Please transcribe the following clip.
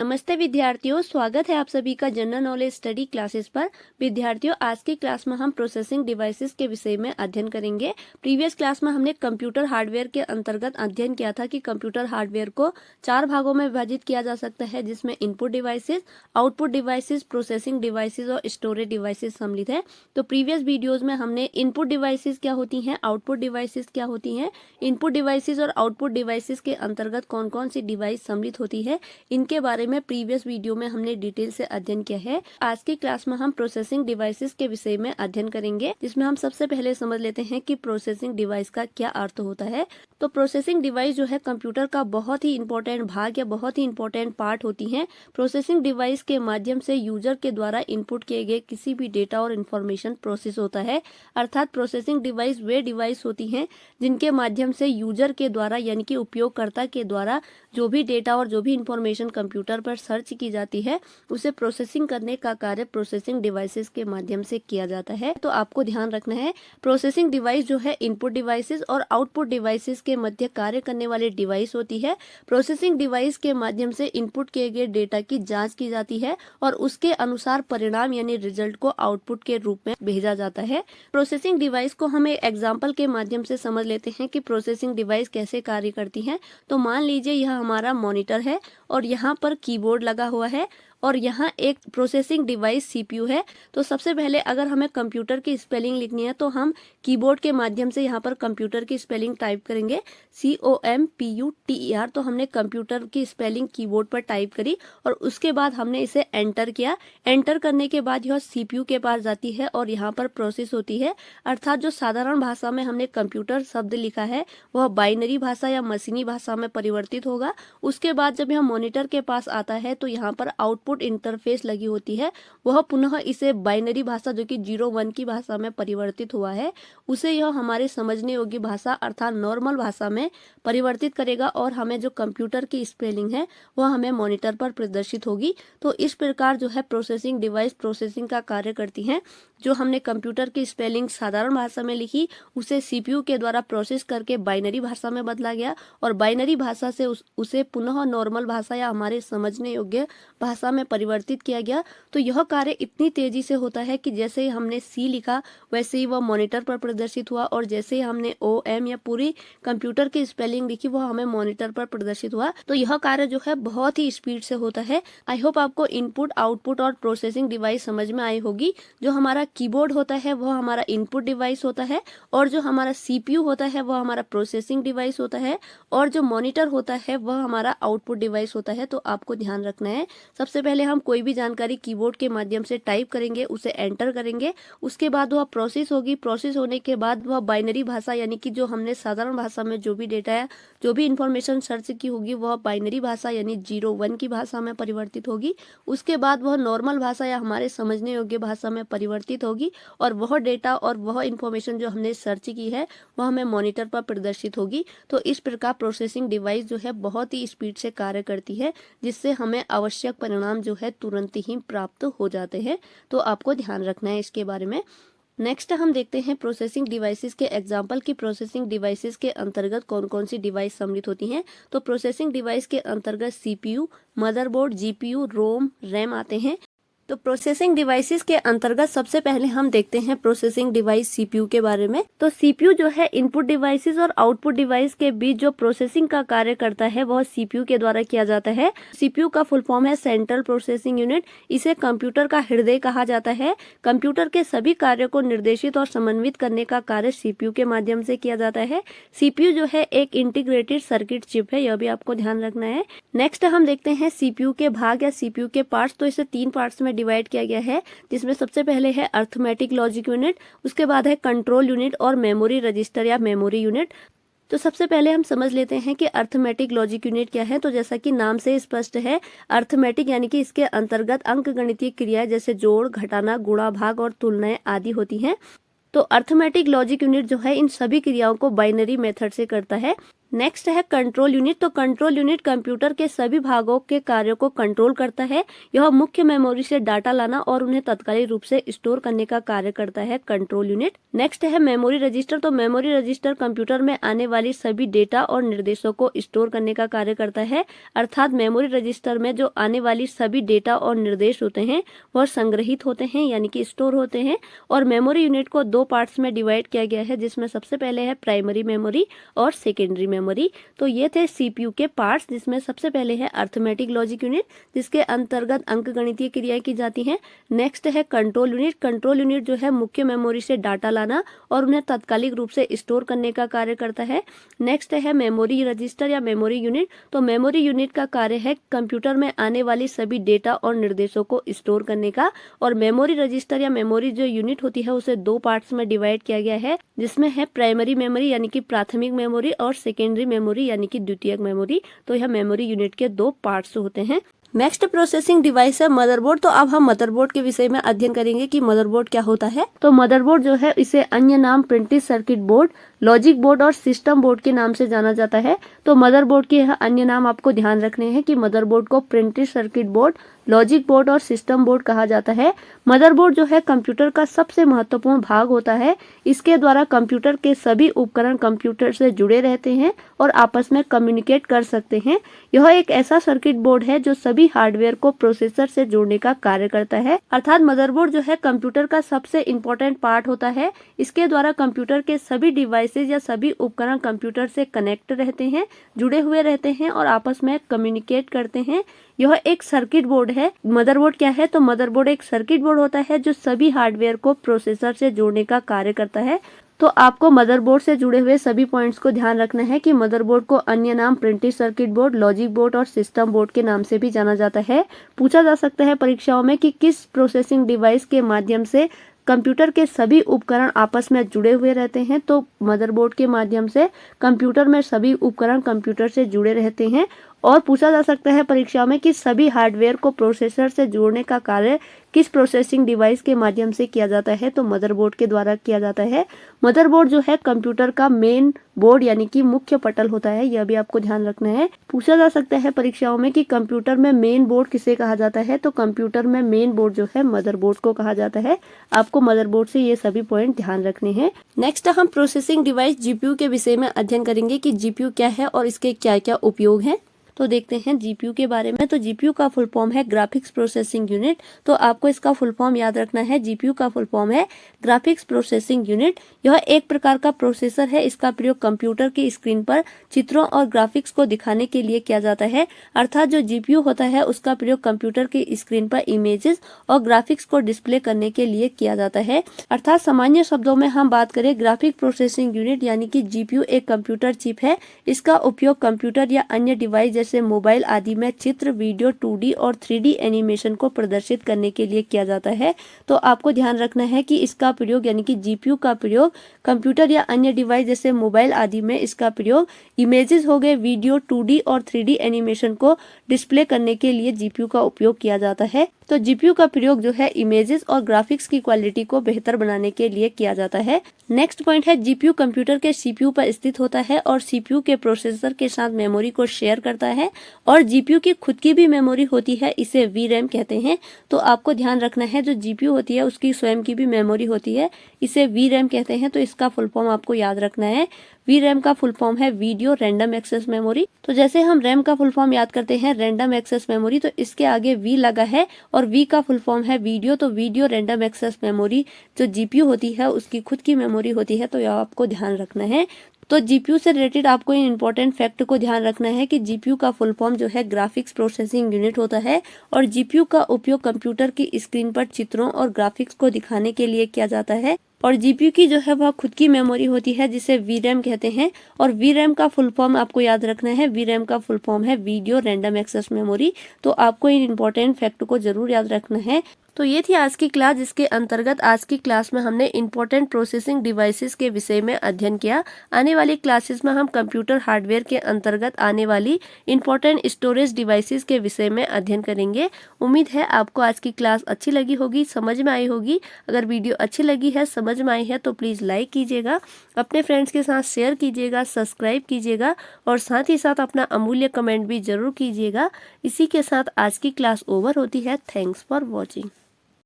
नमस्ते विद्यार्थियों, स्वागत है आप सभी का जनरल नॉलेज स्टडी क्लासेस पर। विद्यार्थियों, आज की क्लास में हम प्रोसेसिंग डिवाइसेस के विषय में अध्ययन करेंगे। प्रीवियस क्लास में हमने कंप्यूटर हार्डवेयर के अंतर्गत अध्ययन किया था कि कंप्यूटर हार्डवेयर को 4 भागों में विभाजित किया जा सकता है, जिसमें input devices, output devices, processing devices और स्टोरेज डिवाइसेस सम्मिलित है। तो प्रीवियस वीडियोज में हमने इनपुट डिवाइसेस क्या होती हैं, आउटपुट डिवाइसेस क्या होती हैं, इनपुट डिवाइसेस और आउटपुट डिवाइसेस के अंतर्गत कौन कौन सी डिवाइस सम्मिलित होती है, इनके बारे में प्रीवियस वीडियो में हमने डिटेल से अध्ययन किया है। आज की क्लास में हम प्रोसेसिंग डिवाइसेस के विषय में अध्ययन करेंगे, जिसमें हम सबसे पहले समझ लेते हैं कि प्रोसेसिंग डिवाइस का क्या अर्थ होता है। तो प्रोसेसिंग डिवाइस जो है कंप्यूटर का बहुत ही इंपॉर्टेंट भाग या बहुत ही इंपॉर्टेंट पार्ट होती है। प्रोसेसिंग डिवाइस के माध्यम से यूजर के द्वारा इनपुट किए गए किसी भी डेटा और इन्फॉर्मेशन प्रोसेस होता है। अर्थात प्रोसेसिंग डिवाइस वे डिवाइस होती हैं जिनके माध्यम से यूजर के द्वारा यानी कि उपयोगकर्ता के द्वारा जो भी डेटा और जो भी इंफॉर्मेशन कंप्यूटर पर सर्च की जाती है, उसे प्रोसेसिंग करने का कार्य प्रोसेसिंग डिवाइसेस के माध्यम से किया जाता है। तो आपको ध्यान रखना है, प्रोसेसिंग डिवाइस जो है इनपुट डिवाइसेस और आउटपुट डिवाइसेस के मध्य कार्य करने वाली डिवाइस होती है। प्रोसेसिंग डिवाइस के माध्यम से इनपुट किए गए डेटा की जांच की जाती है और उसके अनुसार परिणाम यानी रिजल्ट को आउटपुट के रूप में भेजा जाता है। प्रोसेसिंग डिवाइस को हम एक एग्जाम्पल के माध्यम से समझ लेते हैं कि प्रोसेसिंग डिवाइस कैसे कार्य करती है। तो मान लीजिए यह हमारा मॉनिटर है और यहाँ पर कीबोर्ड लगा हुआ है और यहाँ एक प्रोसेसिंग डिवाइस सीपीयू है। तो सबसे पहले अगर हमें कंप्यूटर की स्पेलिंग लिखनी है तो हम कीबोर्ड के माध्यम से यहाँ पर कंप्यूटर की स्पेलिंग टाइप करेंगे, COMPUTER। तो हमने कंप्यूटर की स्पेलिंग कीबोर्ड पर टाइप करी और उसके बाद हमने इसे एंटर किया। एंटर करने के बाद यह सीपीयू के पास जाती है और यहाँ पर प्रोसेस होती है। अर्थात जो साधारण भाषा में हमने कंप्यूटर शब्द लिखा है वह बाइनरी भाषा या मशीनी भाषा में परिवर्तित होगा। उसके बाद जब यह मॉनिटर के पास आता है तो यहाँ पर आउटपुट इंटरफेस लगी होती है, वह पुनः इसे बाइनरी भाषा जो कि 0-1 की भाषा में परिवर्तित हुआ है उसे यह हमारे समझने योग्य भाषा अर्थात नॉर्मल भाषा में परिवर्तित करेगा और हमें जो कंप्यूटर की स्पेलिंग है वह हमें मॉनिटर पर प्रदर्शित होगी। तो इस प्रकार जो है प्रोसेसिंग डिवाइस प्रोसेसिंग का कार्य करती है। जो हमने कंप्यूटर की स्पेलिंग साधारण भाषा में लिखी उसे सीपीयू के द्वारा प्रोसेस करके बाइनरी भाषा में बदला गया और बाइनरी भाषा से उसे पुनः नॉर्मल भाषा या हमारे समझने योग्य भाषा में परिवर्तित किया गया। तो यह कार्य इतनी तेजी से होता है कि जैसे ही हमने सी लिखा वैसे ही वह मॉनिटर पर प्रदर्शित हुआ और जैसे ही हमने OM या पूरी कंप्यूटर की स्पेलिंग लिखी वह हमें मॉनिटर पर प्रदर्शित हुआ। तो यह कार्य जो है बहुत ही स्पीड से होता है। आई होप आपको इनपुट, आउटपुट और प्रोसेसिंग डिवाइस समझ में आई होगी। जो हमारा कीबोर्ड होता है वह हमारा इनपुट डिवाइस होता है और जो हमारा सीपीयू होता है वह हमारा प्रोसेसिंग डिवाइस होता है और जो मॉनिटर होता है वह हमारा आउटपुट डिवाइस होता है। तो आपको ध्यान रखना है, सबसे पहले हम कोई भी जानकारी कीबोर्ड के माध्यम से टाइप करेंगे, उसे एंटर करेंगे, उसके बाद वह प्रोसेस होगी। प्रोसेस होने के बाद वह बाइनरी भाषा यानी कि जो हमने साधारण भाषा में जो भी डेटा है, जो भी इंफॉर्मेशन सर्च की होगी वह बाइनरी भाषा यानी 0-1 की भाषा में परिवर्तित होगी। उसके बाद वह नॉर्मल भाषा या हमारे समझने योग्य भाषा में परिवर्तित होगी और वह डेटा और वह इंफॉर्मेशन जो हमने सर्च की है वह हमें मॉनिटर पर प्रदर्शित होगी। तो इस प्रकार प्रोसेसिंग डिवाइस जो है बहुत ही स्पीड से कार्य करती है, जिससे हमें आवश्यक परिणाम जो है तुरंत ही प्राप्त हो जाते हैं। तो आपको ध्यान रखना है इसके बारे में। नेक्स्ट हम देखते हैं प्रोसेसिंग डिवाइसेस के एग्जाम्पल की प्रोसेसिंग डिवाइसेस के अंतर्गत कौन कौन सी डिवाइस सम्मिलित होती हैं। तो प्रोसेसिंग डिवाइस के अंतर्गत सीपीयू, मदरबोर्ड, जीपीयू, रोम, रैम आते हैं। तो प्रोसेसिंग डिवाइसेस के अंतर्गत सबसे पहले हम देखते हैं प्रोसेसिंग डिवाइस सीपीयू के बारे में। तो सीपीयू जो है इनपुट डिवाइसेस और आउटपुट डिवाइस के बीच जो प्रोसेसिंग का कार्य करता है वह सीपीयू के द्वारा किया जाता है। सीपीयू का फुल फॉर्म है सेंट्रल प्रोसेसिंग यूनिट। इसे कंप्यूटर का हृदय कहा जाता है। कंप्यूटर के सभी कार्यों को निर्देशित और समन्वित करने का कार्य सीपीयू के माध्यम से किया जाता है। सीपीयू जो है एक इंटीग्रेटेड सर्किट चिप है, यह भी आपको ध्यान रखना है। नेक्स्ट हम देखते हैं सीपीयू के भाग या सीपीयू के पार्ट्स। तो इसे 3 पार्ट्स में डिवाइड किया गया है, जिसमें सबसे पहले है अर्थमेटिक लॉजिक यूनिट, उसके बाद है कंट्रोल यूनिट और मेमोरी रजिस्टर या मेमोरी यूनिट। तो सबसे पहले हम समझ लेते हैं कि अर्थमेटिक लॉजिक यूनिट क्या है। तो जैसा कि नाम से स्पष्ट है, अर्थमेटिक यानी कि इसके अंतर्गत अंकगणितीय क्रियाएं जैसे जोड़, घटाना, गुणा, भाग और तुलनाएं आदि होती हैं। तो अर्थमेटिक लॉजिक यूनिट जो है इन सभी क्रियाओं को बाइनरी मेथड से करता है। नेक्स्ट है कंट्रोल यूनिट। तो कंट्रोल यूनिट कंप्यूटर के सभी भागों के कार्यों को कंट्रोल करता है। यह मुख्य मेमोरी से डाटा लाना और उन्हें तत्कालिक रूप से स्टोर करने का कार्य करता है कंट्रोल यूनिट। नेक्स्ट है मेमोरी रजिस्टर। तो मेमोरी रजिस्टर कंप्यूटर में आने वाली सभी डेटा और निर्देशों को स्टोर करने का कार्य करता है। अर्थात मेमोरी रजिस्टर में जो आने वाली सभी डेटा और निर्देश होते हैं वह संग्रहित होते हैं यानी कि स्टोर होते हैं। और मेमोरी यूनिट को दो पार्ट्स में डिवाइड किया गया है, जिसमें सबसे पहले है प्राइमरी मेमोरी और सेकेंडरी मेमोरी। तो ये थे सीपीयू के पार्ट्स, जिसमें सबसे पहले है अर्थमेटिक लॉजिक यूनिट, जिसके अंतर्गत अंकगणितीय क्रियाएं की जाती हैं। नेक्स्ट है कंट्रोल यूनिट। कंट्रोल यूनिट जो है मुख्य मेमोरी से डाटा लाना और उन्हें तात्कालिक रूप से स्टोर करने का कार्य करता है। नेक्स्ट है मेमोरी रजिस्टर या मेमोरी यूनिट। तो मेमोरी यूनिट का कार्य है कंप्यूटर में आने वाली सभी डेटा और निर्देशों को स्टोर करने का। और मेमोरी रजिस्टर या मेमोरी जो यूनिट होती है उसे दो पार्ट्स में डिवाइड किया गया है, जिसमें है प्राइमरी मेमोरी यानी कि प्राथमिक मेमोरी और सेकेंडरी मेमोरी यानी कि द्वितीयक मेमोरी। तो यह मेमोरी यूनिट के दो पार्ट्स होते हैं। नेक्स्ट प्रोसेसिंग डिवाइस है मदरबोर्ड। तो अब हम मदरबोर्ड के विषय में अध्ययन करेंगे कि मदरबोर्ड क्या होता है। तो मदरबोर्ड जो है इसे अन्य नाम printed circuit board, logic board और सिस्टम बोर्ड के नाम से जाना जाता है। तो मदरबोर्ड के यह अन्य नाम आपको ध्यान रखने हैं कि मदरबोर्ड को printed circuit board, logic board और सिस्टम बोर्ड कहा जाता है। मदरबोर्ड जो है कंप्यूटर का सबसे महत्वपूर्ण भाग होता है। इसके द्वारा कंप्यूटर के सभी उपकरण कंप्यूटर से जुड़े रहते हैं और आपस में कम्युनिकेट कर सकते हैं। यह एक ऐसा सर्किट बोर्ड है जो सभी हार्डवेयर को प्रोसेसर से जोड़ने का कार्य करता है। अर्थात मदरबोर्ड जो है कंप्यूटर का सबसे इम्पोर्टेंट पार्ट होता है। इसके द्वारा कंप्यूटर के सभी डिवाइसेज या सभी उपकरण कंप्यूटर से कनेक्ट रहते हैं, जुड़े हुए रहते हैं और आपस में कम्युनिकेट करते हैं। यह एक सर्किट बोर्ड है। मदरबोर्ड क्या है? तो मदरबोर्ड एक सर्किट बोर्ड होता है जो सभी हार्डवेयर को प्रोसेसर से जोड़ने का कार्य करता है। तो आपको मदरबोर्ड से जुड़े हुए सभी पॉइंट्स को ध्यान रखना है कि मदरबोर्ड को अन्य नाम printed circuit board, logic board और सिस्टम बोर्ड के नाम से भी जाना जाता है। पूछा जा सकता है परीक्षाओं में कि किस प्रोसेसिंग डिवाइस के माध्यम से कंप्यूटर के सभी उपकरण आपस में जुड़े हुए रहते हैं। तो मदरबोर्ड के माध्यम से कंप्यूटर में सभी उपकरण कंप्यूटर से जुड़े रहते हैं। और पूछा जा सकता है परीक्षाओं में कि सभी हार्डवेयर को प्रोसेसर से जोड़ने का कार्य किस प्रोसेसिंग डिवाइस के माध्यम से किया जाता है? तो मदरबोर्ड के द्वारा किया जाता है। मदरबोर्ड जो है कंप्यूटर का मेन बोर्ड यानी कि मुख्य पटल होता है, यह भी आपको ध्यान रखना है। पूछा जा सकता है परीक्षाओं में कि कंप्यूटर में मेन बोर्ड किसे कहा जाता है? तो कंप्यूटर में मेन बोर्ड जो है मदरबोर्ड को कहा जाता है। आपको मदरबोर्ड से ये सभी पॉइंट ध्यान रखने हैं। नेक्स्ट हम प्रोसेसिंग डिवाइस जीपीयू के विषय में अध्ययन करेंगे कि जीपीयू क्या है और इसके क्या क्या उपयोग हैं। तो देखते हैं जीपीयू के बारे में। तो जीपीयू का फुल फॉर्म है ग्राफिक्स प्रोसेसिंग यूनिट। तो आपको इसका फुल फॉर्म याद रखना है। जीपीयू का फुल फॉर्म है ग्राफिक्स प्रोसेसिंग यूनिट। यह एक प्रकार का प्रोसेसर है। इसका प्रयोग कंप्यूटर की स्क्रीन पर चित्रों और ग्राफिक्स को दिखाने के लिए किया जाता है। अर्थात जो जीपीयू होता है उसका प्रयोग कंप्यूटर की स्क्रीन पर इमेजेस और ग्राफिक्स को डिस्प्ले करने के लिए किया जाता है। अर्थात सामान्य शब्दों में हम बात करें ग्राफिक प्रोसेसिंग यूनिट यानी कि जीपीयू एक कंप्यूटर चिप है। इसका उपयोग कंप्यूटर या अन्य डिवाइस जैसे मोबाइल आदि में चित्र, वीडियो, 2D और 3D एनिमेशन को प्रदर्शित करने के लिए किया जाता है। तो आपको ध्यान रखना है कि इसका प्रयोग यानी कि जीपीयू का प्रयोग कंप्यूटर या अन्य डिवाइस जैसे मोबाइल आदि में इसका प्रयोग इमेजेस हो गए, वीडियो, 2D और 3D एनिमेशन को डिस्प्ले करने के लिए जीपीयू का उपयोग किया जाता है। तो जीपीयू का प्रयोग जो है इमेजेस और ग्राफिक्स की क्वालिटी को बेहतर बनाने के लिए किया जाता है। नेक्स्ट पॉइंट है जीपीयू कंप्यूटर के सीपीयू पर स्थित होता है और सीपीयू के प्रोसेसर के साथ मेमोरी को शेयर करता है। और जीपीयू की खुद की भी मेमोरी होती है, इसे वीरैम कहते हैं। तो आपको ध्यान रखना है जो जीपीयू होती है उसकी स्वयं की भी मेमोरी होती है, इसे वीरैम कहते हैं। तो इसका फुल फॉर्म आपको याद रखना है। वीरैम का फुल फॉर्म है वीडियो रैंडम एक्सेस मेमोरी। तो जैसे हम रैम का फुल फॉर्म याद करते हैं रैंडम एक्सेस मेमोरी, तो इसके आगे वी लगा है और वी का फुल फॉर्म है वीडियो। तो वीडियो रैंडम एक्सेस मेमोरी जो जीपीयू होती है उसकी खुद की मेमोरी होती है। तो यह आपको ध्यान रखना है। तो जीपीयू से रिलेटेड आपको इन इंपॉर्टेंट फैक्ट को ध्यान रखना है कि जीपीयू का फुल फॉर्म जो है ग्राफिक्स प्रोसेसिंग यूनिट होता है और जीपीयू का उपयोग कंप्यूटर की स्क्रीन पर चित्रों और ग्राफिक्स को दिखाने के लिए किया जाता है। और जीपीयू की जो है वह खुद की मेमोरी होती है जिसे वीरैम कहते हैं। और वीरैम का फुल फॉर्म आपको याद रखना है। वीरैम का फुल फॉर्म है वीडियो रैंडम एक्सेस मेमोरी। तो आपको इन इंपॉर्टेंट फैक्ट को जरूर याद रखना है। तो ये थी आज की क्लास, जिसके अंतर्गत आज की क्लास में हमने इंपॉर्टेंट प्रोसेसिंग डिवाइसेस के विषय में अध्ययन किया। आने वाली क्लासेस में हम कंप्यूटर हार्डवेयर के अंतर्गत आने वाली इंपॉर्टेंट स्टोरेज डिवाइसेस के विषय में अध्ययन करेंगे। उम्मीद है आपको आज की क्लास अच्छी लगी होगी, समझ में आई होगी। अगर वीडियो अच्छी लगी है, समझ में आई है, तो प्लीज़ लाइक कीजिएगा, अपने फ्रेंड्स के साथ शेयर कीजिएगा, सब्सक्राइब कीजिएगा और साथ ही साथ अपना अमूल्य कमेंट भी ज़रूर कीजिएगा। इसी के साथ आज की क्लास ओवर होती है। Thanks for watching.